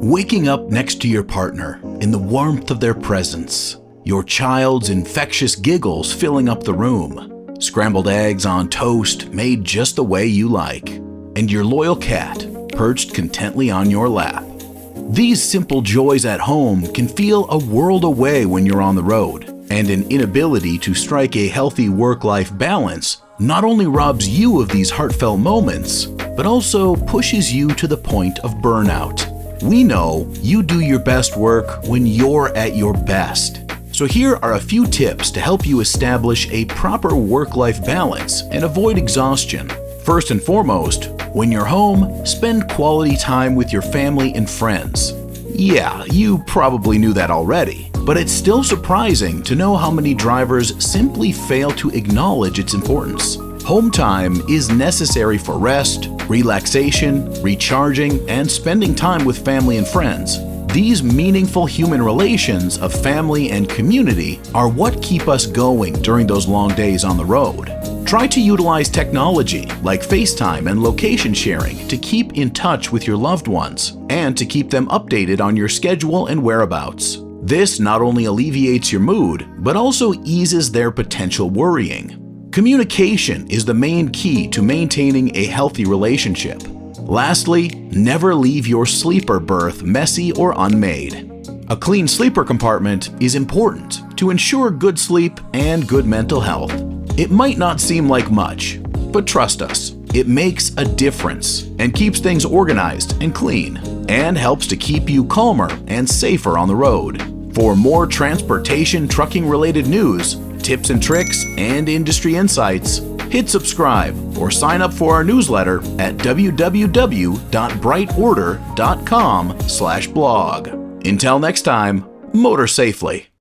Waking up next to your partner in the warmth of their presence, your child's infectious giggles filling up the room, scrambled eggs on toast made just the way you like, and your loyal cat perched contently on your lap. These simple joys at home can feel a world away when you're on the road, and an inability to strike a healthy work-life balance not only robs you of these heartfelt moments, but also pushes you to the point of burnout. We know you do your best work when you're at your best. So here are a few tips to help you establish a proper work-life balance and avoid exhaustion. First and foremost, when you're home, spend quality time with your family and friends. Yeah, you probably knew that already, but it's still surprising to know how many drivers simply fail to acknowledge its importance. Hometime is necessary for rest, relaxation, recharging, and spending time with family and friends. These meaningful human relations of family and community are what keep us going during those long days on the road. Try to utilize technology like FaceTime and location sharing to keep in touch with your loved ones and to keep them updated on your schedule and whereabouts. This not only alleviates your mood, but also eases their potential worrying. Communication is the main key to maintaining a healthy relationship. Lastly, never leave your sleeper berth messy or unmade. A clean sleeper compartment is important to ensure good sleep and good mental health. It might not seem like much, but trust us, it makes a difference and keeps things organized and clean, and helps to keep you calmer and safer on the road. For more transportation trucking related news, tips and tricks, and industry insights, hit subscribe or sign up for our newsletter at www.brightorder.com/blog. Until next time, motor safely.